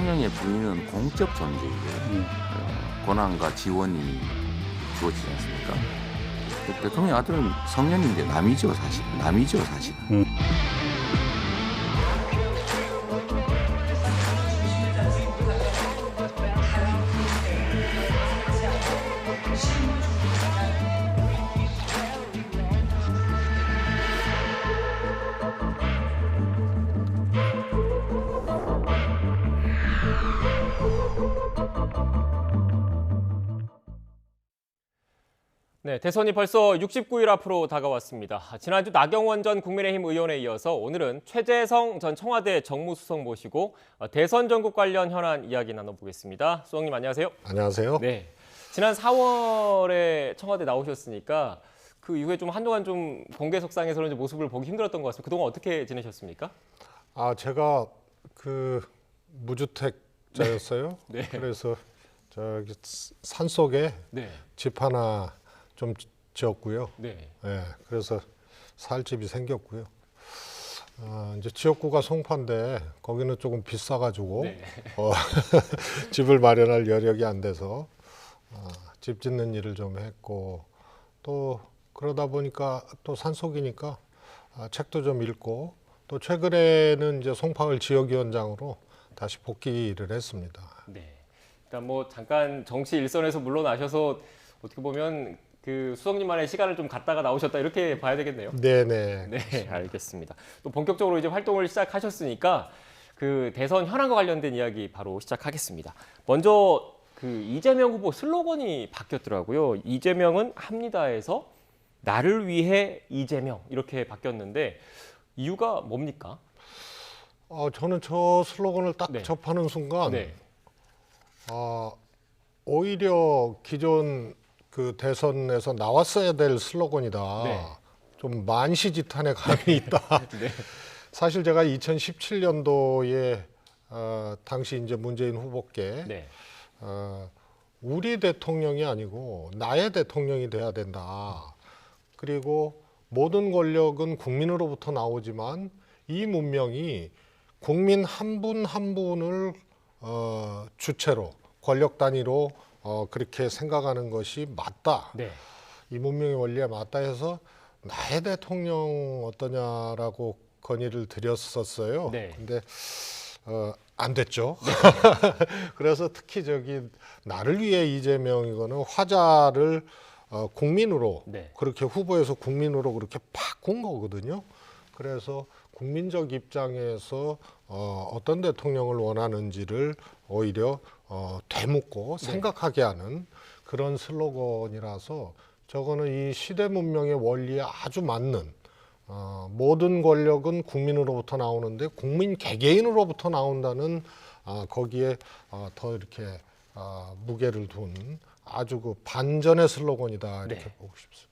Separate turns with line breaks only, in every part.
대통령의 부인은 공적 존재이고요. 권한과 지원이 주어지지 않습니까? 대통령 아들은 성년인데 남이죠, 사실. 남이죠, 사실은.
네, 대선이 벌써 69일 앞으로 다가왔습니다. 지난주 나경원 전 국민의힘 의원에 이어서 오늘은 최재성 전 청와대 정무수석 모시고 대선 전국 관련 현안 이야기 나눠보겠습니다. 수석님 안녕하세요.
안녕하세요.
네, 지난 4월에 청와대 나오셨으니까 그 이후에 좀 한동안 좀 공개석상에서는 모습을 보기 힘들었던 것 같습니다. 그동안 어떻게 지내셨습니까?
제가 그 무주택자였어요.
네. 네.
그래서 저기 산 속에
네.
집 하나 좀 지었고요.
네.
네, 그래서 살 집이 생겼고요. 이제 지역구가 송파인데 거기는 조금 비싸가지고
네.
집을 마련할 여력이 안 돼서 집 짓는 일을 좀 했고 또 그러다 보니까 또 산속이니까 책도 좀 읽고 또 최근에는 이제 송파을 지역위원장으로 다시 복귀를 했습니다.
네. 일단 뭐 잠깐 정치 일선에서 물러나셔서 어떻게 보면 그 수석님만의 시간을 좀 갖다가 나오셨다 이렇게 봐야 되겠네요.
네네.
네, 알겠습니다. 또 본격적으로 이제 활동을 시작하셨으니까 그 대선 현안과 관련된 이야기 바로 시작하겠습니다. 먼저 그 이재명 후보 슬로건이 바뀌었더라고요. 이재명은 합니다에서 나를 위해 이재명 이렇게 바뀌었는데 이유가 뭡니까?
저는 저 슬로건을 딱
네.
접하는 순간
네.
오히려 기존 그 대선에서 나왔어야 될 슬로건이다.
네.
좀 만시지탄의 감이 있다.
네.
사실 제가 2017년도에 당시 이제 문재인 후보께
네.
우리 대통령이 아니고 나의 대통령이 돼야 된다. 그리고 모든 권력은 국민으로부터 나오지만 이 문명이 국민 한 분 한 분을 주체로 권력 단위로 그렇게 생각하는 것이 맞다.
네.
이 문명의 원리에 맞다 해서 나의 대통령 어떠냐라고 건의를 드렸었어요.
네.
근데 안 됐죠. 그래서 특히 저기 나를 위해 이재명 이거는 화자를 국민으로
네.
그렇게 후보에서 국민으로 그렇게 바꾼 거거든요. 그래서 국민적 입장에서 어떤 대통령을 원하는지를 오히려 되묻고 생각하게 하는 그런 슬로건이라서 저거는 이 시대 문명의 원리에 아주 맞는 모든 권력은 국민으로부터 나오는데 국민 개개인으로부터 나온다는 거기에 더 이렇게 무게를 둔 아주 그 반전의 슬로건이다 이렇게
네.
보고 싶습니다.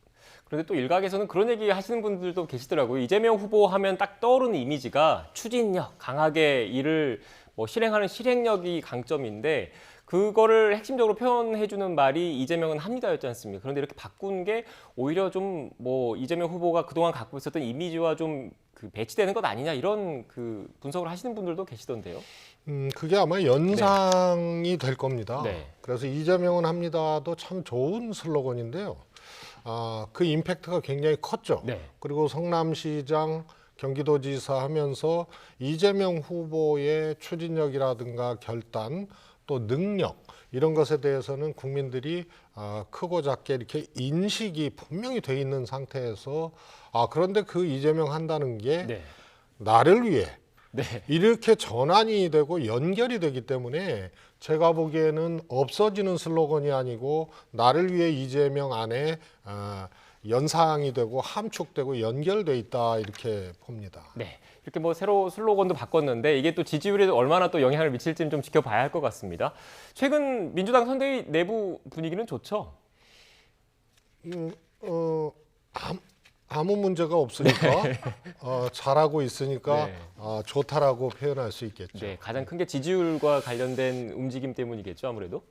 그런데 또 일각에서는 그런 얘기 하시는 분들도 계시더라고요. 이재명 후보 하면 딱 떠오르는 이미지가 추진력, 강하게 일을 뭐 실행하는 실행력이 강점인데 그거를 핵심적으로 표현해주는 말이 이재명은 합니다였지 않습니까? 그런데 이렇게 바꾼 게 오히려 좀 뭐 이재명 후보가 그동안 갖고 있었던 이미지와 좀 그 배치되는 것 아니냐 이런 그 분석을 하시는 분들도 계시던데요.
그게 아마 연상이 될 겁니다.
네.
그래서 이재명은 합니다도 참 좋은 슬로건인데요. 그 임팩트가 굉장히 컸죠.
네.
그리고 성남시장, 경기도지사 하면서 이재명 후보의 추진력이라든가 결단, 또 능력 이런 것에 대해서는 국민들이 크고 작게 이렇게 인식이 분명히 돼 있는 상태에서 그런데 그 이재명 한다는 게
네.
나를 위해
네.
이렇게 전환이 되고 연결이 되기 때문에 제가 보기에는 없어지는 슬로건이 아니고 나를 위해 이재명 안에 연상이 되고 함축되고 연결돼 있다 이렇게 봅니다.
네. 이렇게 뭐 새로 슬로건도 바꿨는데 이게 또 지지율에 얼마나 또 영향을 미칠지는 좀 지켜봐야 할 것 같습니다. 최근 민주당 선대위 내부 분위기는 좋죠?
아무 문제가 없으니까 잘하고 있으니까
네.
좋다라고 표현할 수 있겠죠.
네, 가장 큰 게 지지율과 관련된 움직임 때문이겠죠, 아무래도.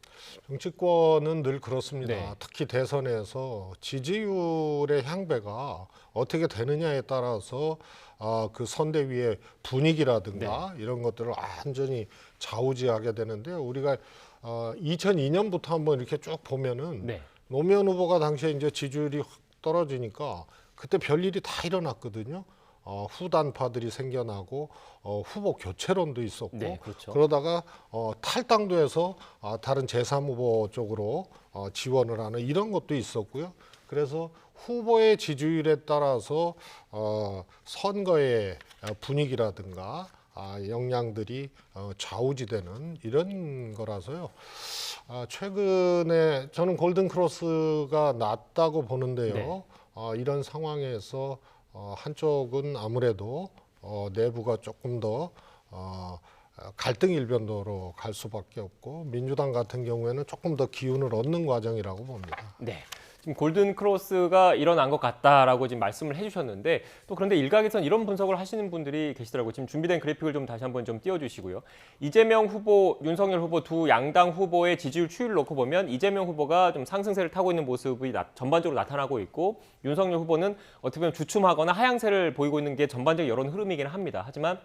정치권은 늘 그렇습니다.
네.
특히 대선에서 지지율의 향배가 어떻게 되느냐에 따라서 그 선대위의 분위기라든가 이런 것들을 완전히 좌우지하게 되는데 우리가 2002년부터 한번 이렇게 쭉 보면은
네.
노무현 후보가 당시에 이제 지지율이 확 떨어지니까 그때 별일이 다 일어났거든요. 후단파들이 생겨나고 후보 교체론도 있었고
네, 그렇죠.
그러다가 탈당도 해서 다른 제3후보 쪽으로 지원을 하는 이런 것도 있었고요. 그래서 후보의 지지율에 따라서 선거의 분위기라든가 역량들이 좌우지되는 이런 거라서요. 최근에 저는 골든 크로스가 낮다고 보는데요.
네.
이런 상황에서 한쪽은 아무래도 내부가 조금 더 갈등 일변도로 갈 수밖에 없고 민주당 같은 경우에는 조금 더 기운을 얻는 과정이라고 봅니다.
네. 지금 골든 크로스가 일어난 것 같다라고 지금 말씀을 해주셨는데 또 그런데 일각에선 이런 분석을 하시는 분들이 계시더라고요. 지금 준비된 그래픽을 좀 다시 한번 좀 띄워주시고요. 이재명 후보, 윤석열 후보 두 양당 후보의 지지율 추이를 놓고 보면 이재명 후보가 좀 상승세를 타고 있는 모습이 전반적으로 나타나고 있고 윤석열 후보는 어떻게 보면 주춤하거나 하향세를 보이고 있는 게 전반적인 여론 흐름이긴 합니다. 하지만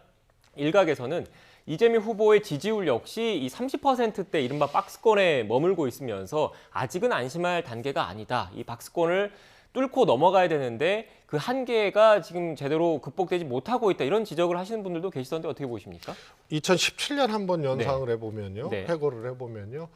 일각에서는 이재명 후보의 지지율 역시 이 30%대 이른바 박스권에 머물고 있으면서 아직은 안심할 단계가 아니다. 이 박스권을 뚫고 넘어가야 되는데 그 한계가 지금 제대로 극복되지 못하고 있다. 이런 지적을 하시는 분들도 계시던데 어떻게 보십니까?
2017년 한번 연상을 해보면요.
네.
회고를 해보면요.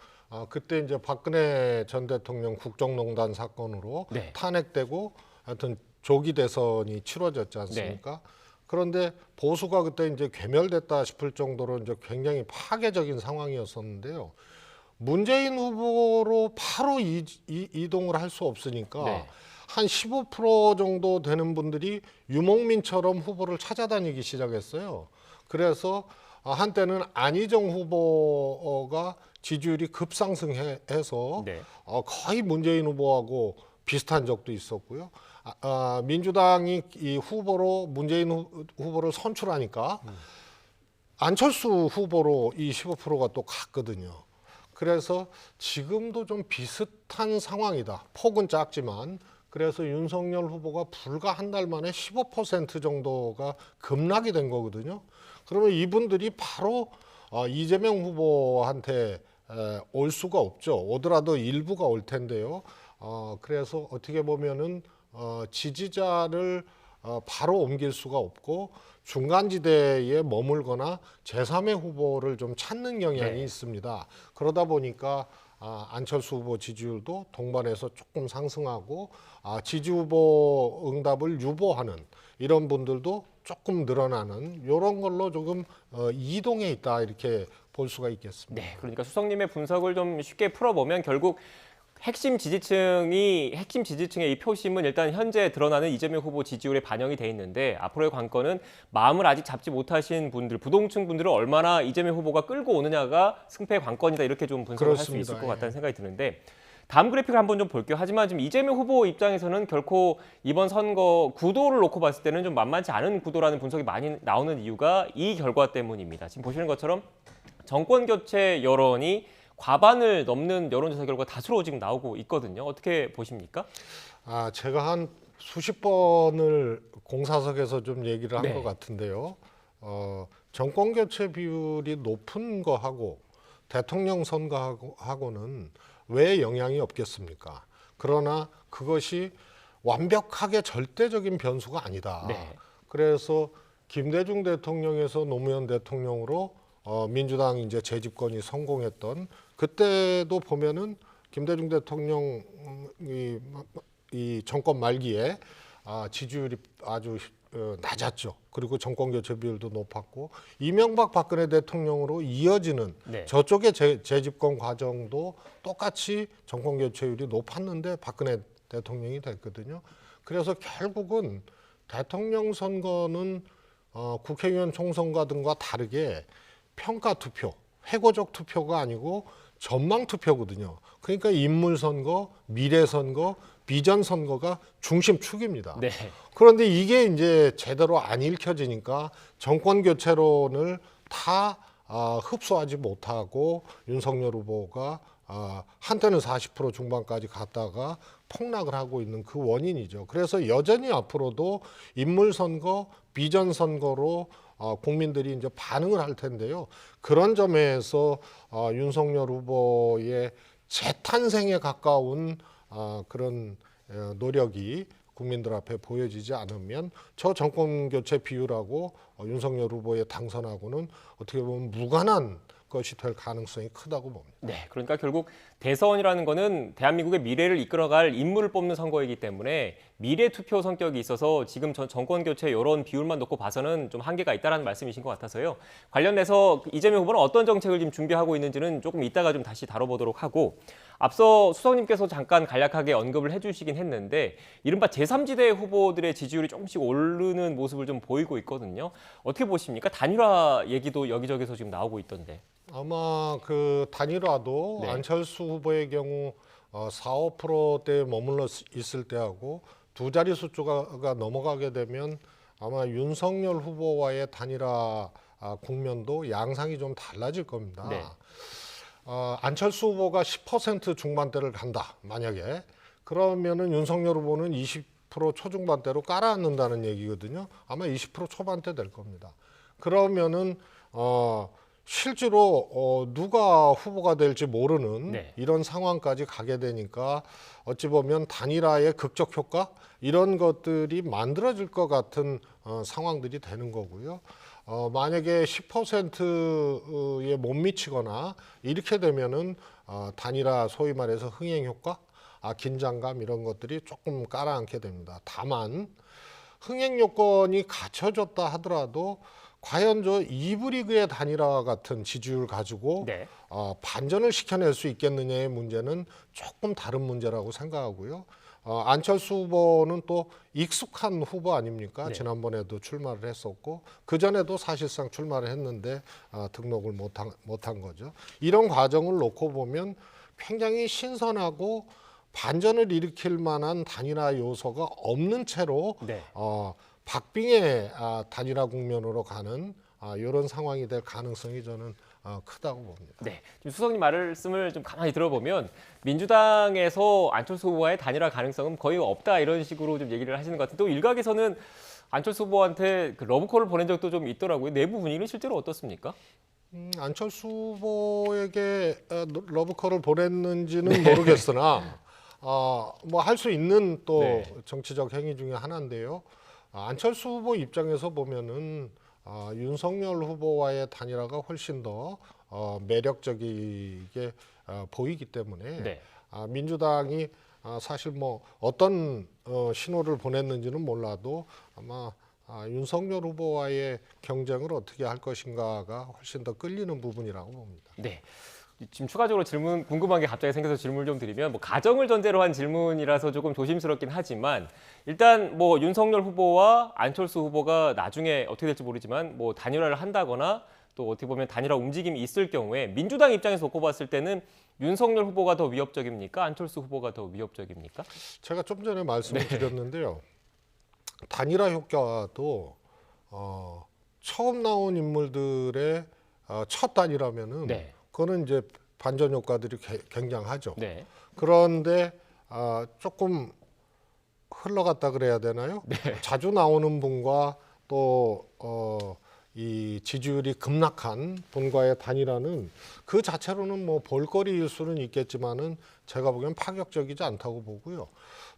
그때 이제 박근혜 전 대통령 국정농단 사건으로
네.
탄핵되고 하여튼 조기 대선이 치러졌지 않습니까? 그런데 보수가 그때 이제 괴멸됐다 싶을 정도로 이제 굉장히 파괴적인 상황이었었는데요. 문재인 후보로 바로 이동을 할 수 없으니까
네.
한 15% 정도 되는 분들이 유목민처럼 후보를 찾아다니기 시작했어요. 그래서 한때는 안희정 후보가 지지율이 급상승해서
네.
거의 문재인 후보하고 비슷한 적도 있었고요. 민주당이 이 후보로 문재인 후보를 선출하니까 안철수 후보로 이 15%가 또 갔거든요. 그래서 지금도 좀 비슷한 상황이다. 폭은 작지만 그래서 윤석열 후보가 불과 한 달 만에 15% 정도가 급락이 된 거거든요. 그러면 이분들이 바로 이재명 후보한테 올 수가 없죠. 오더라도 일부가 올 텐데요. 그래서 어떻게 보면은 지지자를 바로 옮길 수가 없고 중간지대에 머물거나 제3의 후보를 좀 찾는 경향이 있습니다. 그러다 보니까 안철수 후보 지지율도 동반해서 조금 상승하고 지지 후보 응답을 유보하는 이런 분들도 조금 늘어나는 이런 걸로 조금 이동해 있다 이렇게 볼 수가 있겠습니다.
네, 그러니까 수석님의 분석을 좀 쉽게 풀어보면 결국 핵심 지지층의 이 표심은 일단 현재 드러나는 이재명 후보 지지율에 반영이 돼 있는데 앞으로의 관건은 마음을 아직 잡지 못하신 분들, 부동층 분들을 얼마나 이재명 후보가 끌고 오느냐가 승패의 관건이다 이렇게 좀 분석을 할 수 있을 것 같다는 생각이 드는데 다음 그래픽을 한번 좀 볼게요. 하지만 지금 이재명 후보 입장에서는 결코 이번 선거 구도를 놓고 봤을 때는 좀 만만치 않은 구도라는 분석이 많이 나오는 이유가 이 결과 때문입니다. 지금 보시는 것처럼 정권 교체 여론이 과반을 넘는 여론조사 결과 다수로 지금 나오고 있거든요. 어떻게 보십니까?
제가 한 수십 번을 공사석에서 좀 얘기를 한 것 같은데요. 정권 교체 비율이 높은 거하고 대통령 선거하고는 왜 영향이 없겠습니까? 그러나 그것이 완벽하게 절대적인 변수가 아니다.
네.
그래서 김대중 대통령에서 노무현 대통령으로 민주당 이제 재집권이 성공했던 그때도 보면은 김대중 대통령 이 정권 말기에 지지율이 아주 낮았죠. 그리고 정권 교체 비율도 높았고 이명박 박근혜 대통령으로 이어지는 저쪽의 재집권 과정도 똑같이 정권 교체율이 높았는데 박근혜 대통령이 됐거든요. 그래서 결국은 대통령 선거는 국회의원 총선과 등과 다르게 평가 투표, 회고적 투표가 아니고 전망 투표거든요. 그러니까 인물 선거, 미래 선거, 비전 선거가 중심축입니다.
네.
그런데 이게 이제 제대로 안 읽혀지니까 정권 교체론을 다 흡수하지 못하고 윤석열 후보가 한때는 40% 중반까지 갔다가 폭락을 하고 있는 그 원인이죠. 그래서 여전히 앞으로도 인물 선거, 비전 선거로 국민들이 이제 반응을 할 텐데요. 그런 점에서 윤석열 후보의 재탄생에 가까운 그런 노력이 국민들 앞에 보여지지 않으면 저 정권 교체 비율하고 윤석열 후보의 당선하고는 어떻게 보면 무관한 것이 될 가능성이 크다고 봅니다.
네, 그러니까 결국 대선이라는 거는 대한민국의 미래를 이끌어갈 인물을 뽑는 선거이기 때문에 미래 투표 성격이 있어서 지금 정권 교체 이런 비율만 놓고 봐서는 좀 한계가 있다는 말씀이신 것 같아서요. 관련해서 이재명 후보는 어떤 정책을 지금 준비하고 있는지는 조금 이따가 좀 다시 다뤄보도록 하고, 앞서 수석님께서 잠깐 간략하게 언급을 해주시긴 했는데 이른바 제3지대 후보들의 지지율이 조금씩 오르는 모습을 좀 보이고 있거든요. 어떻게 보십니까? 단일화 얘기도 여기저기서 지금 나오고 있던데.
아마 그 단일화도
네.
안철수 후보의 경우 4~5%대에 머물러 있을 때하고 두 자릿수 조가 넘어가게 되면 아마 윤석열 후보와의 단일화 국면도 양상이 좀 달라질 겁니다.
네.
안철수 후보가 10% 중반대를 간다. 만약에 그러면은 윤석열 후보는 20% 초중반대로 깔아앉는다는 얘기거든요. 아마 20% 초반대 될 겁니다. 그러면은 실제로 누가 후보가 될지 모르는
네.
이런 상황까지 가게 되니까 어찌 보면 단일화의 극적 효과 이런 것들이 만들어질 것 같은 상황들이 되는 거고요. 만약에 10%에 못 미치거나 이렇게 되면은 단일화 소위 말해서 흥행 효과, 긴장감 이런 것들이 조금 깔아앉게 됩니다. 다만 흥행 요건이 갖춰졌다 하더라도 과연 저 이브 리그의 단일화 같은 지지율 가지고
네.
반전을 시켜낼 수 있겠느냐의 문제는 조금 다른 문제라고 생각하고요. 안철수 후보는 또 익숙한 후보 아닙니까?
네.
지난번에도 출마를 했었고 그 전에도 사실상 출마를 했는데 등록을 못한 거죠. 이런 과정을 놓고 보면 굉장히 신선하고 반전을 일으킬 만한 단일화 요소가 없는 채로
네.
박빙의 단일화 국면으로 가는 이런 상황이 될 가능성이 저는 크다고 봅니다.
네, 지금 수석님 말씀을 좀 가만히 들어보면 민주당에서 안철수 후보와의 단일화 가능성은 거의 없다 이런 식으로 좀 얘기를 하시는 것 같은데 또 일각에서는 안철수 후보한테 그 러브콜을 보낸 적도 좀 있더라고요. 내부 분위기는 실제로 어떻습니까?
안철수 후보에게 러브콜을 보냈는지는 모르겠으나 뭐 할 수 있는 또
네.
정치적 행위 중에 하나인데요. 안철수 후보 입장에서 보면은 윤석열 후보와의 단일화가 훨씬 더 매력적이게 보이기 때문에
네.
민주당이 사실 뭐 어떤 신호를 보냈는지는 몰라도 아마 윤석열 후보와의 경쟁을 어떻게 할 것인가가 훨씬 더 끌리는 부분이라고 봅니다.
네. 지금 추가적으로 질문 궁금한 게 갑자기 생겨서 질문을 좀 드리면 뭐 가정을 전제로 한 질문이라서 조금 조심스럽긴 하지만 일단 뭐 윤석열 후보와 안철수 후보가 나중에 어떻게 될지 모르지만 뭐 단일화를 한다거나 또 어떻게 보면 단일화 움직임이 있을 경우에 민주당 입장에서 놓고 봤을 때는 윤석열 후보가 더 위협적입니까? 안철수 후보가 더 위협적입니까?
제가 좀 전에 말씀을 드렸는데요. 단일화 효과도 처음 나온 인물들의 첫 단일화면은
네.
그거는 이제 반전 효과들이 굉장하죠.
네.
그런데 조금 흘러갔다 그래야 되나요? 자주 나오는 분과 또 이 지지율이 급락한 분과의 단일화는 그 자체로는 뭐 볼거리일 수는 있겠지만은 제가 보기엔 파격적이지 않다고 보고요.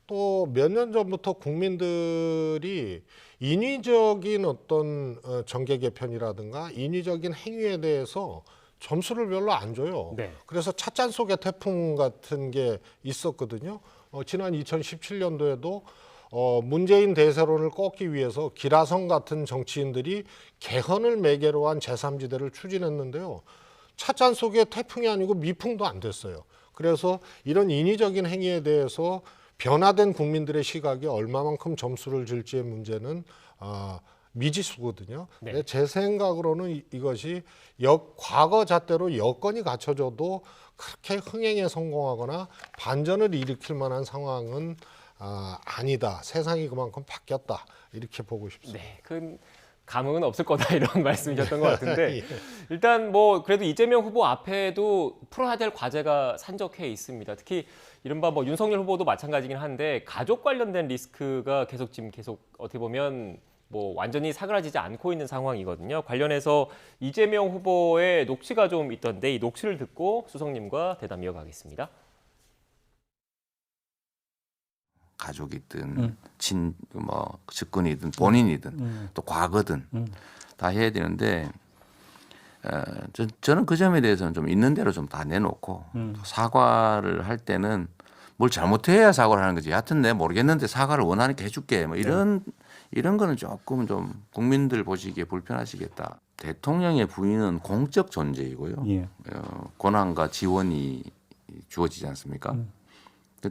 또 몇 년 전부터 국민들이 인위적인 어떤 정계 개편이라든가 인위적인 행위에 대해서 점수를 별로 안 줘요.
네.
그래서 찻잔 속의 태풍 같은 게 있었거든요. 지난 2017년도에도 문재인 대세론을 꺾기 위해서 기라성 같은 정치인들이 개헌을 매개로 한 제3지대를 추진했는데요. 찻잔 속의 태풍이 아니고 미풍도 안 됐어요. 그래서 이런 인위적인 행위에 대해서 변화된 국민들의 시각이 얼마만큼 점수를 줄지의 문제는 미지수거든요.
네.
근데 제 생각으로는 이것이 과거 잣대로 여건이 갖춰져도 그렇게 흥행에 성공하거나 반전을 일으킬 만한 상황은 아니다. 세상이 그만큼 바뀌었다. 이렇게 보고 싶습니다.
네, 큰 감흥은 없을 거다 이런 말씀이셨던 것 같은데
예.
일단 뭐 그래도 이재명 후보 앞에도 풀어야 될 과제가 산적해 있습니다. 특히 이른바 뭐 윤석열 후보도 마찬가지긴 한데 가족 관련된 리스크가 계속 어떻게 보면 뭐 완전히 사그라지지 않고 있는 상황이거든요. 관련해서 이재명 후보의 녹취가 좀 있던데 이 녹취를 듣고 수석님과 대담 이어가겠습니다.
가족이든 측근이든 본인이든 또 과거든 다 해야 되는데 저는 그 점에 대해서는 좀 있는 대로 좀 다 내놓고 또 사과를 할 때는 뭘 잘못해야 사과를 하는 거지. 하여튼 내가 모르겠는데 사과를 원하니까 해줄게. 뭐 이런 거는 조금 좀 국민들 보시기에 불편하시겠다. 대통령의 부인은 공적 존재이고요.
예.
권한과 지원이 주어지지 않습니까?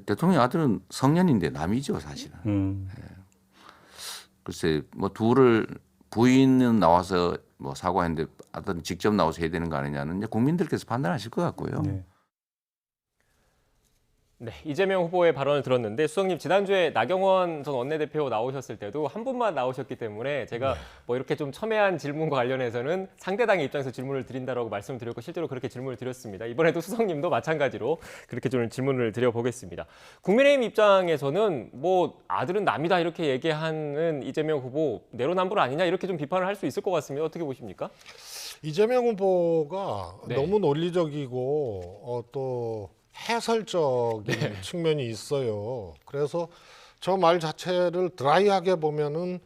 대통령 아들은 성년인데 남이죠, 사실은. 글쎄, 뭐 둘을 부인은 나와서 뭐 사과했는데 아들은 직접 나와서 해야 되는 거 아니냐는 이제 국민들께서 판단하실 것 같고요.
네.
네, 이재명 후보의 발언을 들었는데 수석님 지난주에 나경원 전 원내대표 나오셨을 때도 한 분만 나오셨기 때문에 제가 뭐 이렇게 좀 첨예한 질문과 관련해서는 상대당의 입장에서 질문을 드린다라고 말씀을 드렸고 실제로 그렇게 질문을 드렸습니다. 이번에도 수석님도 마찬가지로 그렇게 좀 질문을 드려보겠습니다. 국민의힘 입장에서는 뭐 아들은 남이다 이렇게 얘기하는 이재명 후보 내로남불 아니냐 이렇게 좀 비판을 할 수 있을 것 같습니다. 어떻게 보십니까?
이재명 후보가
네.
너무 논리적이고 또 해설적인 측면이 있어요. 그래서 저 말 자체를 드라이하게 보면은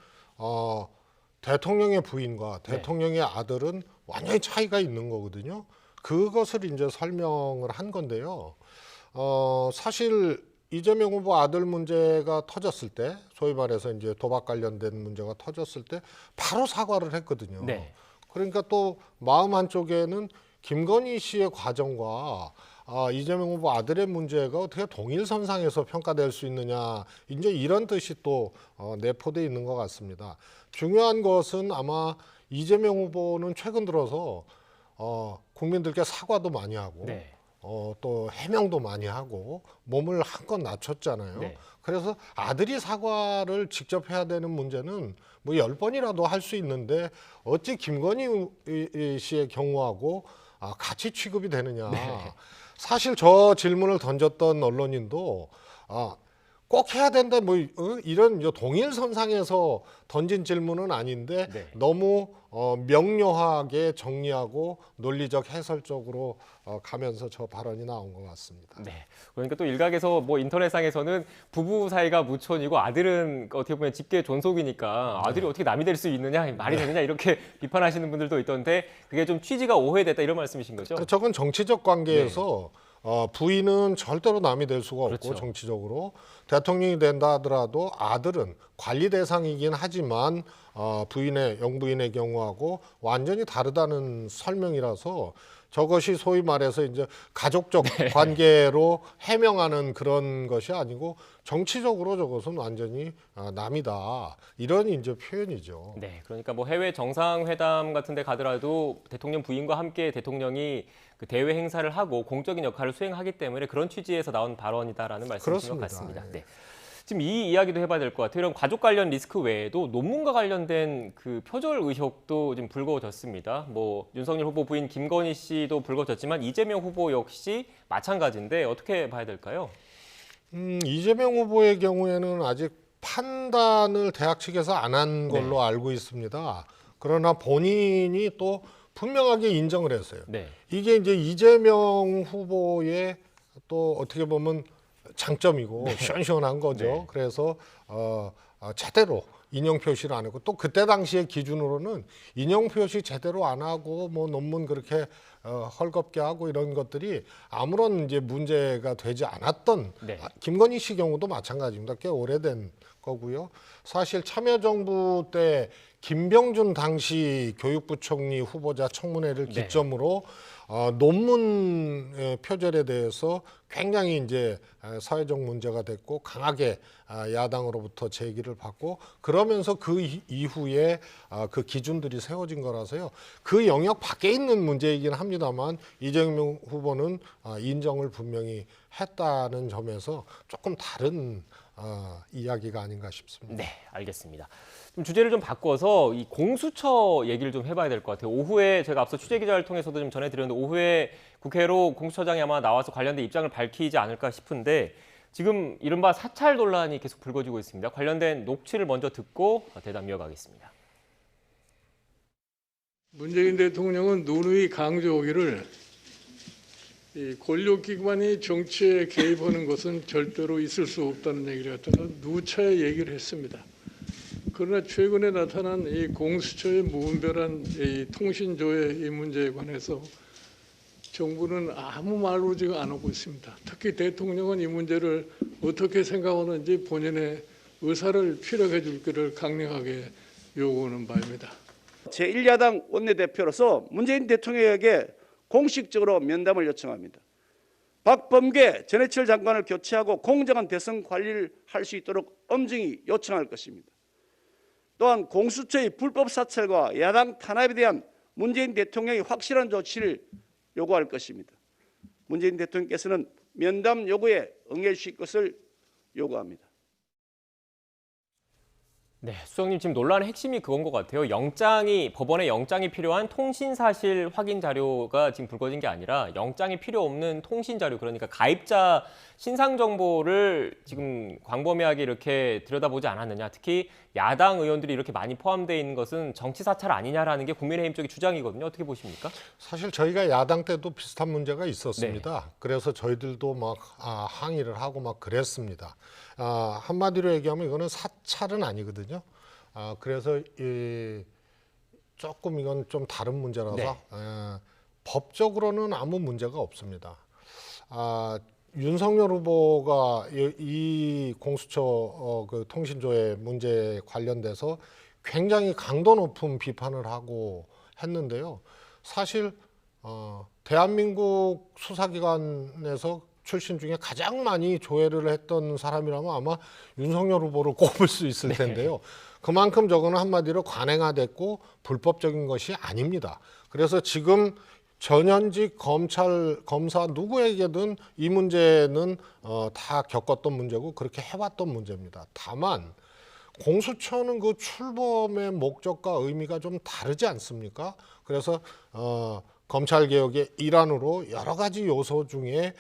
대통령의 부인과 대통령의 아들은 완전히 차이가 있는 거거든요. 그것을 이제 설명을 한 건데요. 사실 이재명 후보 아들 문제가 터졌을 때, 소위 말해서 이제 도박 관련된 문제가 터졌을 때 바로 사과를 했거든요.
네.
그러니까 또 마음 한쪽에는 김건희 씨의 과정과 이재명 후보 아들의 문제가 어떻게 동일선상에서 평가될 수 있느냐, 이제 이런 뜻이 또 내포되어 있는 것 같습니다. 중요한 것은 아마 이재명 후보는 최근 들어서 국민들께 사과도 많이 하고
네.
또 해명도 많이 하고 몸을 한껏 낮췄잖아요.
네.
그래서 아들이 사과를 직접 해야 되는 문제는 뭐 10번이라도 할 수 있는데 어찌 김건희 씨의 경우하고 같이 취급이 되느냐. 사실 저 질문을 던졌던 언론인도 꼭 해야 된다 뭐 이런 동일선상에서 던진 질문은 아닌데
네.
너무 명료하게 정리하고 논리적 해설적으로 가면서 저 발언이 나온 것 같습니다.
네. 그러니까 또 일각에서 뭐 인터넷상에서는 부부 사이가 무촌이고 아들은 어떻게 보면 직계 존속이니까 아들이 어떻게 남이 될 수 있느냐, 말이 되느냐 이렇게 비판하시는 분들도 있던데 그게 좀 취지가 오해됐다 이런 말씀이신 거죠?
저건 정치적 관계에서 부인은 절대로 남이 될 수가 없고
그렇죠.
정치적으로 대통령이 된다 하더라도 아들은 관리 대상이긴 하지만 부인의 영부인의 경우하고 완전히 다르다는 설명이라서 저것이 소위 말해서 이제 가족적 관계로 해명하는 그런 것이 아니고 정치적으로 저것은 완전히 남이다 이런 이제 표현이죠.
네, 그러니까 뭐 해외 정상회담 같은 데 가더라도 대통령 부인과 함께 대통령이 그 대외 행사를 하고 공적인 역할을 수행하기 때문에 그런 취지에서 나온 발언이다라는 말씀이신 것
그렇습니다.
같습니다. 네. 지금 이 이야기도 해봐야 될 것 같아요. 이런 가족 관련 리스크 외에도 논문과 관련된 그 표절 의혹도 지금 불거졌습니다. 뭐 윤석열 후보 부인 김건희 씨도 불거졌지만 이재명 후보 역시 마찬가지인데 어떻게 봐야 될까요?
이재명 후보의 경우에는 아직 판단을 대학 측에서 안 한 걸로 알고 있습니다. 그러나 본인이 또 분명하게 인정을 했어요.
네.
이게 이제 이재명 후보의 또 어떻게 보면 장점이고 시원시원한 거죠.
네.
그래서 제대로 인용 표시를 안 했고 또 그때 당시의 기준으로는 인용 표시 제대로 안 하고 뭐 논문 그렇게 헐겁게 하고 이런 것들이 아무런 이제 문제가 되지 않았던
네.
김건희 씨 경우도 마찬가지입니다. 꽤 오래된 거고요. 사실 참여정부 때 김병준 당시 교육부총리 후보자 청문회를
네.
기점으로 논문 표절에 대해서 굉장히 이제 사회적 문제가 됐고 강하게 야당으로부터 제기를 받고 그러면서 그 이후에 그 기준들이 세워진 거라서요. 그 영역 밖에 있는 문제이긴 합니다만 이재명 후보는 인정을 분명히 했다는 점에서 조금 다른 이야기가 아닌가 싶습니다.
네, 알겠습니다. 좀 주제를 좀 바꿔서 이 공수처 얘기를 좀 해봐야 될 것 같아요. 오후에 제가 앞서 취재 기자를 통해서도 좀 전해드렸는데 오후에 국회로 공수처장이 아마 나와서 관련된 입장을 밝히지 않을까 싶은데 지금 이른바 사찰 논란이 계속 불거지고 있습니다. 관련된 녹취를 먼저 듣고 대담 이어가겠습니다.
문재인 대통령은 누누이 강조하기를 이 권력기관이 정치에 개입하는 것은 절대로 있을 수 없다는 얘기를 갖다가 누차 얘기를 했습니다. 그러나 최근에 나타난 이 공수처의 무분별한 이 통신조회 이 문제에 관해서 정부는 아무 말로 지금 안 하고 있습니다. 특히 대통령은 이 문제를 어떻게 생각하는지 본인의 의사를 피력해 주기를 강력하게 요구하는 바입니다.
제1야당 원내대표로서 문재인 대통령에게 공식적으로 면담을 요청합니다. 박범계 전해철 장관을 교체하고 공정한 대선 관리를 할 수 있도록 엄중히 요청할 것입니다. 또한 공수처의 불법 사찰과 야당 탄압에 대한 문재인 대통령의 확실한 조치를 요구할 것입니다. 문재인 대통령께서는 면담 요구에 응해 주실 것을 요구합니다.
네, 수석님 지금 논란의 핵심이 그건 것 같아요. 법원에 영장이 필요한 통신 사실 확인 자료가 지금 불거진 게 아니라 영장이 필요 없는 통신 자료, 그러니까 가입자 신상 정보를 지금 광범위하게 이렇게 들여다보지 않았느냐. 특히 야당 의원들이 이렇게 많이 포함되어 있는 것은 정치 사찰 아니냐라는 게 국민의힘 쪽의 주장이거든요. 어떻게 보십니까?
사실 저희가 야당 때도 비슷한 문제가 있었습니다. 그래서 저희들도 막 항의를 하고 막 그랬습니다. 한마디로 얘기하면 이거는 사찰은 아니거든요. 그래서 조금 이건 좀 다른 문제라서
네.
법적으로는 아무 문제가 없습니다. 윤석열 후보가 이 공수처 그 통신조회 문제에 관련돼서 굉장히 강도 높은 비판을 하고 했는데요. 사실 대한민국 수사기관에서 출신 중에 가장 많이 조회를 했던 사람이라면 아마 윤석열 후보를 꼽을 수 있을 텐데요. 그만큼 저거는 한마디로 관행화됐고 불법적인 것이 아닙니다. 그래서 지금 전현직 검사 누구에게든 이 문제는 다 겪었던 문제고 그렇게 해왔던 문제입니다. 다만 공수처는 그 출범의 목적과 의미가 좀 다르지 않습니까? 그래서 검찰개혁의 일환으로 여러 가지 요소 중에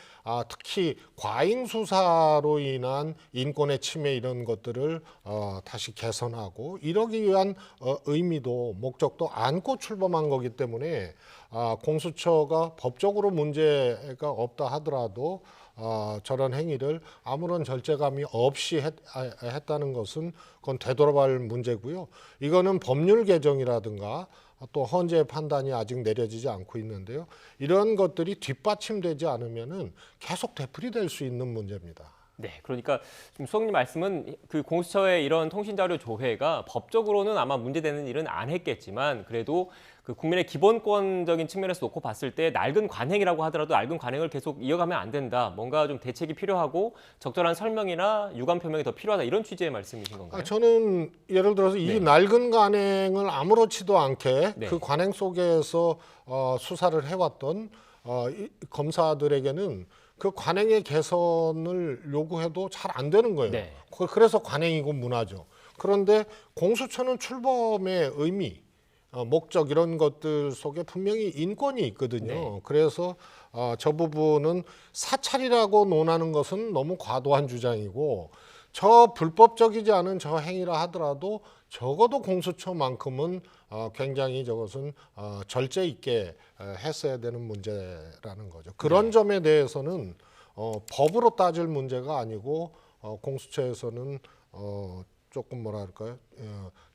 특히 과잉 수사로 인한 인권의 침해 이런 것들을 다시 개선하고 이러기 위한 의미도 목적도 안고 출범한 거기 때문에 공수처가 법적으로 문제가 없다 하더라도 저런 행위를 아무런 절제감이 없이 했다는 것은 그건 되돌아볼 문제고요. 이거는 법률 개정이라든가 또 헌재의 판단이 아직 내려지지 않고 있는데요. 이런 것들이 뒷받침되지 않으면은 계속 되풀이될 수 있는 문제입니다.
네, 그러니까 지금 수석님 말씀은 그 공수처의 이런 통신자료 조회가 법적으로는 아마 문제되는 일은 안 했겠지만 그래도 그 국민의 기본권적인 측면에서 놓고 봤을 때 낡은 관행이라고 하더라도 낡은 관행을 계속 이어가면 안 된다. 뭔가 좀 대책이 필요하고 적절한 설명이나 유감 표명이 더 필요하다. 이런 취지의 말씀이신 건가요?
저는 예를 들어서 이
네.
낡은 관행을 아무렇지도 않게
네.
그 관행 속에서 수사를 해왔던 이 검사들에게는 그 관행의 개선을 요구해도 잘 안 되는 거예요.
네.
그래서 관행이고 문화죠. 그런데 공수처는 출범의 의미, 목적 이런 것들 속에 분명히 인권이 있거든요.
네.
그래서 저 부분은 사찰이라고 논하는 것은 너무 과도한 주장이고 저 불법적이지 않은 저 행위라 하더라도 적어도 공수처만큼은 굉장히 저것은 절제 있게 했어야 되는 문제라는 거죠. 그런 점에 대해서는 법으로 따질 문제가 아니고 공수처에서는 조금 뭐랄까요?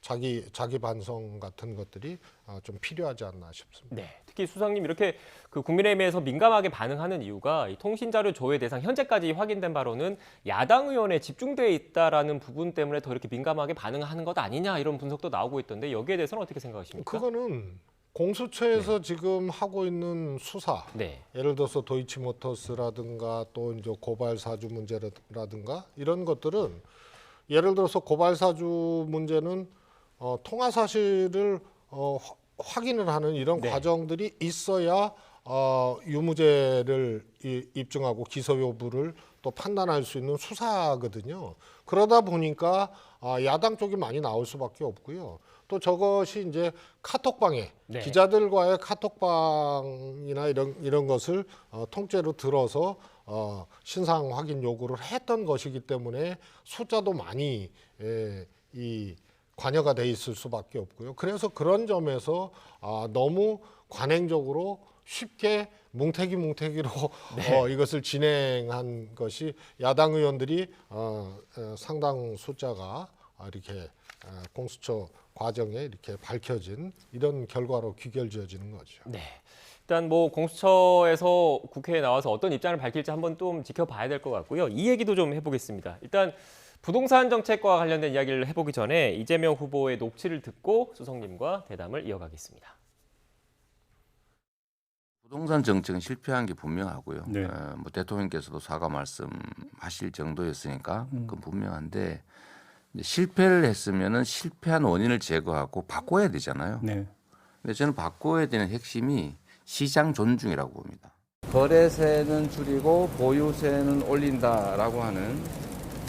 자기 반성 같은 것들이 좀 필요하지 않나 싶습니다.
네, 특히 수석님 이렇게 그 국민의힘에서 민감하게 반응하는 이유가 이 통신자료 조회 대상 현재까지 확인된 바로는 야당 의원에 집중돼 있다라는 부분 때문에 더 이렇게 민감하게 반응하는 것 아니냐 이런 분석도 나오고 있던데 여기에 대해서는 어떻게 생각하십니까?
그거는 공수처에서 지금 하고 있는 수사,
네,
예를 들어서 도이치모터스라든가 또 이제 고발 사주 문제라든가 이런 것들은 예를 들어서 고발 사주 문제는 통화 사실을 확인을 하는 이런
네.
과정들이 있어야 유무죄를 입증하고 기소 여부를 또 판단할 수 있는 수사거든요. 그러다 보니까 야당 쪽이 많이 나올 수밖에 없고요. 또 저것이 이제 카톡방에
네.
기자들과의 카톡방이나 이런 것을 통째로 들어서 신상 확인 요구를 했던 것이기 때문에 숫자도 많이 관여가 돼 있을 수밖에 없고요. 그래서 그런 점에서 너무 관행적으로 쉽게 뭉태기로 이것을 진행한 것이 야당 의원들이 상당 숫자가 이렇게 공수처 과정에 이렇게 밝혀진 이런 결과로 귀결지어지는 거죠.
네. 일단 뭐 공수처에서 국회에 나와서 어떤 입장을 밝힐지 한번 좀 지켜봐야 될 것 같고요. 이 얘기도 좀 해보겠습니다. 일단 부동산 정책과 관련된 이야기를 해보기 전에 이재명 후보의 녹취를 듣고 수석님과 대담을 이어가겠습니다.
부동산 정책은 실패한 게 분명하고요.
네.
뭐 대통령께서도 사과 말씀하실 정도였으니까 그건 분명한데 이제 실패를 했으면은 실패한 원인을 제거하고 바꿔야 되잖아요.
네.
근데 저는 바꿔야 되는 핵심이 시장 존중이라고 봅니다.
거래세는 줄이고 보유세는 올린다라고 하는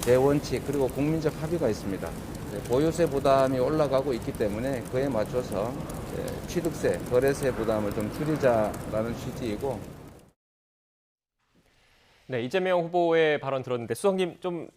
대원칙 그리고 국민적 합의가 있습니다. 보유세 부담이 올라가고 있기 때문에 그에 맞춰서 취득세, 거래세 부담을 좀 줄이자라는 취지이고.
네, 이재명 후보의 발언 들었는데 수석님 좀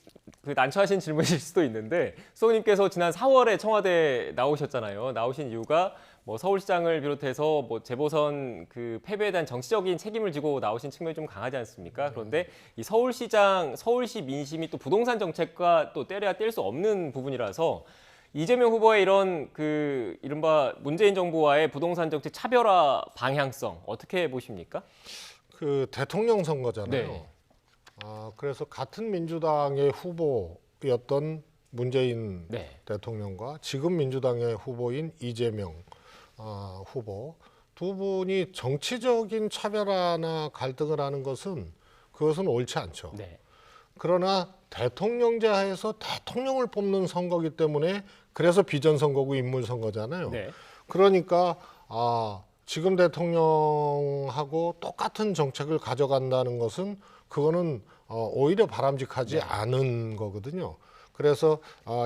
그 난처하신 질문일 수도 있는데 수석님께서 지난 4월에 청와대에 나오셨잖아요. 나오신 이유가 뭐 서울시장을 비롯해서 뭐 재보선 그 패배에 대한 정치적인 책임을 지고 나오신 측면이 좀 강하지 않습니까? 그런데 이 서울시 민심이 또 부동산 정책과 또 때려야 뗄 수 없는 부분이라서 이재명 후보의 이런 그 이른바 문재인 정부와의 부동산 정책 차별화 방향성 어떻게 보십니까?
그 대통령 선거잖아요.
네.
그래서 같은 민주당의 후보였던 문재인
네.
대통령과 지금 민주당의 후보인 이재명 후보 두 분이 정치적인 차별화나 갈등을 하는 그것은 옳지 않죠.
네.
그러나 대통령제 하에서 대통령을 뽑는 선거기 때문에 그래서 비전선거고 인물선거잖아요.
네.
그러니까 지금 대통령하고 똑같은 정책을 가져간다는 것은 그거는 오히려 바람직하지 않은 거거든요. 그래서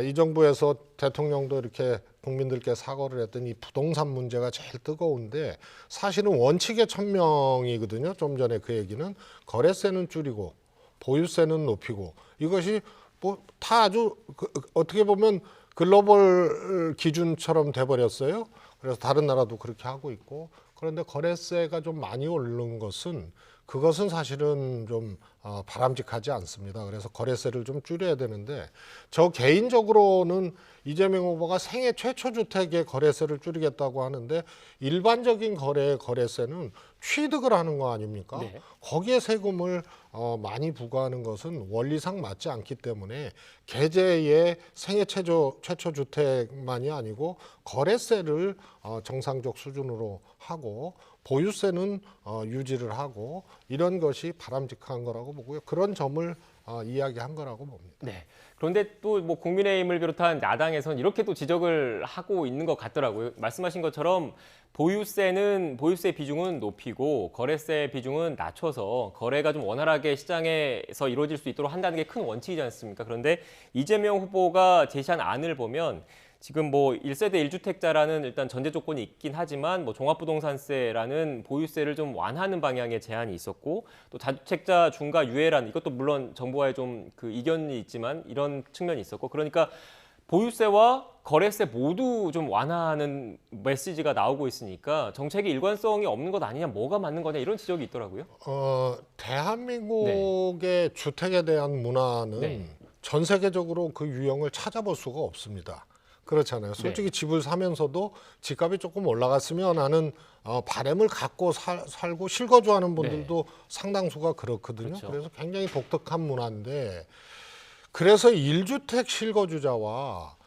이 정부에서 대통령도 이렇게 국민들께 사과를 했더니 부동산 문제가 제일 뜨거운데 사실은 원칙의 천명이거든요. 좀 전에 그 얘기는 거래세는 줄이고 보유세는 높이고 이것이 뭐 다 아주 어떻게 보면 글로벌 기준처럼 돼버렸어요. 그래서 다른 나라도 그렇게 하고 있고 그런데 거래세가 좀 많이 오른 그것은 사실은 좀 바람직하지 않습니다. 그래서 거래세를 좀 줄여야 되는데 저 개인적으로는 이재명 후보가 생애 최초 주택의 거래세를 줄이겠다고 하는데 일반적인 거래세는 취득을 하는 거 아닙니까?
네.
거기에 세금을 많이 부과하는 것은 원리상 맞지 않기 때문에 계제의 생애 최초 주택만이 아니고 거래세를 정상적 수준으로 하고 보유세는 유지를 하고 이런 것이 바람직한 거라고 보고요. 그런 점을 이야기한 거라고 봅니다.
네. 그런데 또 뭐 국민의힘을 비롯한 야당에서는 이렇게 또 지적을 하고 있는 것 같더라고요. 말씀하신 것처럼 보유세 비중은 높이고 거래세 비중은 낮춰서 거래가 좀 원활하게 시장에서 이루어질 수 있도록 한다는 게 큰 원칙이지 않습니까? 그런데 이재명 후보가 제시한 안을 보면 지금 뭐 1세대 1주택자라는 일단 전제 조건이 있긴 하지만 뭐 종합부동산세라는 보유세를 좀 완화하는 방향의 제안이 있었고 또 다주택자 중과 유예라는 이것도 물론 정부와의 좀 그 이견이 있지만 이런 측면이 있었고 그러니까 보유세와 거래세 모두 좀 완화하는 메시지가 나오고 있으니까 정책의 일관성이 없는 것 아니냐, 뭐가 맞는 거냐 이런 지적이 있더라고요.
대한민국의 주택에 대한 문화는
네.
전 세계적으로 그 유형을 찾아볼 수가 없습니다. 그렇잖아요. 솔직히 집을 사면서도 집값이 조금 올라갔으면 하는 바람을 갖고 살고 실거주하는 분들도 상당수가 그렇거든요.
그렇죠.
그래서 굉장히 독특한 문화인데, 그래서 1주택 실거주자와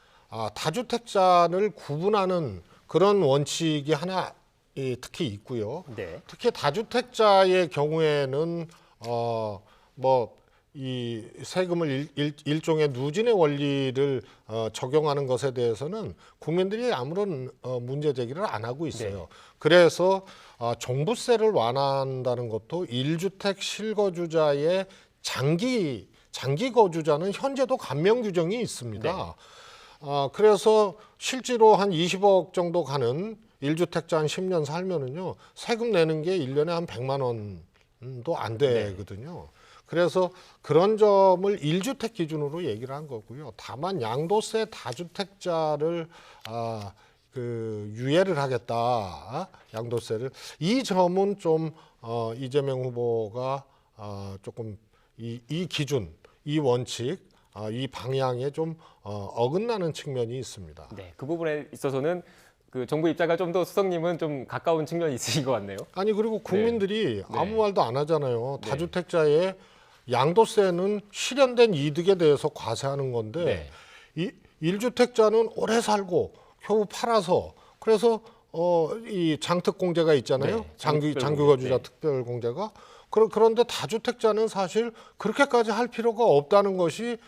다주택자를 구분하는 그런 원칙이 하나 특히 있고요.
네.
특히 다주택자의 경우에는 이 세금을 일종의 누진의 원리를 적용하는 것에 대해서는 국민들이 아무런 문제 제기를 안 하고 있어요.
네.
그래서 종부세를 완화한다는 것도 1주택 실거주자의 장기 거주자는 현재도 감면 규정이 있습니다.
네.
그래서 실제로 한 20억 정도 가는 1주택자 한 10년 살면은요, 세금 내는 게 1년에 한 100만 원도 안 되거든요. 그래서 그런 점을 1주택 기준으로 얘기를 한 거고요. 다만 양도세 다주택자를 유예를 하겠다, 양도세를. 이 점은 좀 이재명 후보가 조금 이 기준, 이 원칙, 이 방향에 좀 어긋나는 측면이 있습니다.
네, 그 부분에 있어서는 그 정부 입장과 좀 더 수석님은 좀 가까운 측면이 있으신 것 같네요.
아니, 그리고 국민들이
네.
아무 말도 안 하잖아요.
네.
다주택자의 양도세는 실현된 이득에 대해서 과세하는 건데,
네.
이 1주택자는 오래 살고 겨우 팔아서, 그래서 이 장특공제가 있잖아요.
네,
장기거주자
네.
특별공제가. 그런데 다주택자는 사실 그렇게까지 할 필요가 없다는 것이,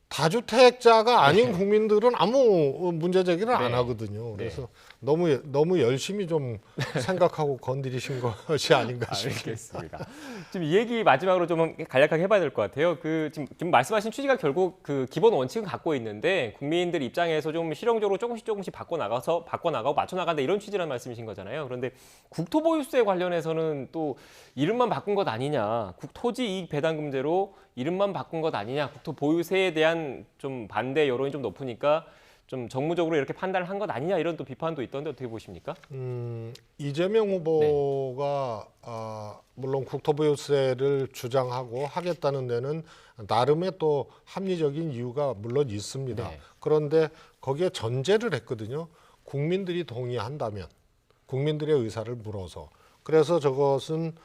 다주택자가 아닌 국민들은 아무 문제 제기를 안
네.
하거든요. 그래서 너무 열심히 좀 생각하고 건드리신 것이 아닌가 싶습니다.
알겠습니다. 지금 이 얘기 마지막으로 좀 간략하게 해봐야 될 것 같아요. 지금 말씀하신 취지가 결국 그 기본 원칙은 갖고 있는데 국민들 입장에서 좀 실용적으로 조금씩 바꿔나가고 맞춰나간다, 이런 취지라는 말씀이신 거잖아요. 그런데 국토보유세 관련해서는 또 이름만 바꾼 것 아니냐, 토지이익배당금제로 이름만 바꾼 것 아니냐, 국토보유세에 대한 좀 반대 여론이 좀 높으니까 좀 정무적으로 이렇게 판단을 한 것 아니냐, 이런 또 비판도 있던데 어떻게 보십니까?
이재명 후보가 물론 국토보유세를 주장하고 하겠다는 데는 나름의 또 합리적인 이유가 물론 있습니다.
네.
그런데 거기에 전제를 했거든요. 국민들이 동의한다면, 국민들의 의사를 물어서. 그래서 저것은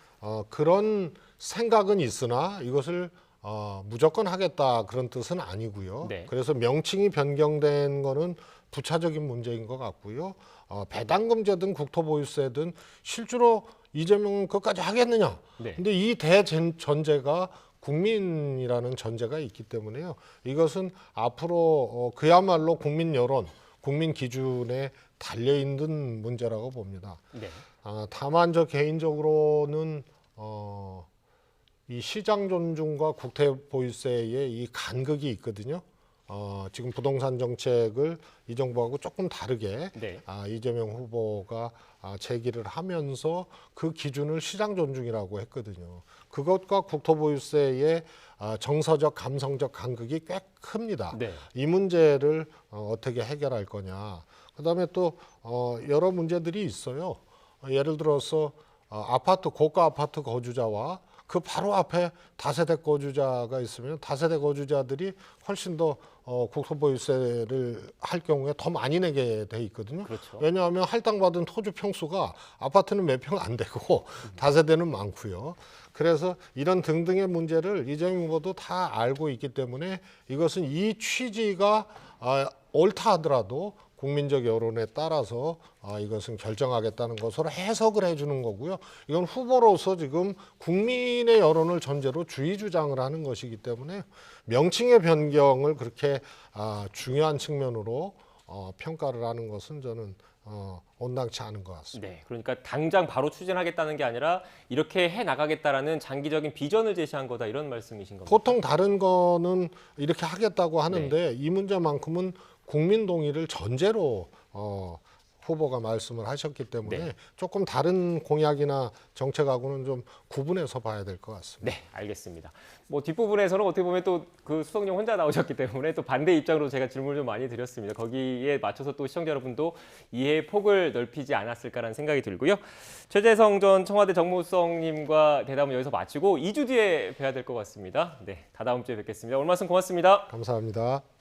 그런 생각은 있으나 이것을 무조건 하겠다, 그런 뜻은 아니고요.
네.
그래서 명칭이 변경된 거는 부차적인 문제인 것 같고요. 배당금제든 국토보유세든 실제로 이재명은 그것까지 하겠느냐.
네.
근데 이 대전제가 국민이라는 전제가 있기 때문에요. 이것은 앞으로 그야말로 국민 여론, 국민 기준에 달려 있는 문제라고 봅니다.
네.
다만 저 개인적으로는 이 시장 존중과 국토 보유세의 이 간극이 있거든요. 지금 부동산 정책을 이 정부하고 조금 다르게
네.
이재명 후보가 제기를 하면서 그 기준을 시장 존중이라고 했거든요. 그것과 국토 보유세의 정서적, 감성적 간극이 꽤 큽니다.
네.
이 문제를 어떻게 해결할 거냐. 그다음에 또 여러 문제들이 있어요. 예를 들어서 고가 아파트 거주자와 그 바로 앞에 다세대 거주자가 있으면 다세대 거주자들이 훨씬 더 국토보유세를 할 경우에 더 많이 내게 돼 있거든요.
그렇죠.
왜냐하면 할당받은 토지 평수가 아파트는 몇 평 안 되고 다세대는 많고요. 그래서 이런 등등의 문제를 이재명 후보도 다 알고 있기 때문에 이것은 이 취지가 옳다 하더라도 국민적 여론에 따라서 이것은 결정하겠다는 것으로 해석을 해주는 거고요. 이건 후보로서 지금 국민의 여론을 전제로 주의 주장을 하는 것이기 때문에 명칭의 변경을 그렇게 중요한 측면으로 평가를 하는 것은 저는 온당치 않은 것 같습니다.
네, 그러니까 당장 바로 추진하겠다는 게 아니라 이렇게 해 나가겠다라는 장기적인 비전을 제시한 거다, 이런 말씀이신 겁니다.
보통 다른 거는 이렇게 하겠다고 하는데 이 문제만큼은 국민 동의를 전제로 후보가 말씀을 하셨기 때문에
네.
조금 다른 공약이나 정책하고는 좀 구분해서 봐야 될 것 같습니다.
네, 알겠습니다. 뭐 뒷부분에서는 어떻게 보면 또 그 수석님 혼자 나오셨기 때문에 또 반대 입장으로 제가 질문을 좀 많이 드렸습니다. 거기에 맞춰서 또 시청자 여러분도 이해의 폭을 넓히지 않았을까라는 생각이 들고요. 최재성 전 청와대 정무수석님과 대담은 여기서 마치고 2주 뒤에 뵈야 될 것 같습니다. 네, 다다음 주에 뵙겠습니다. 오늘 말씀 고맙습니다.
감사합니다.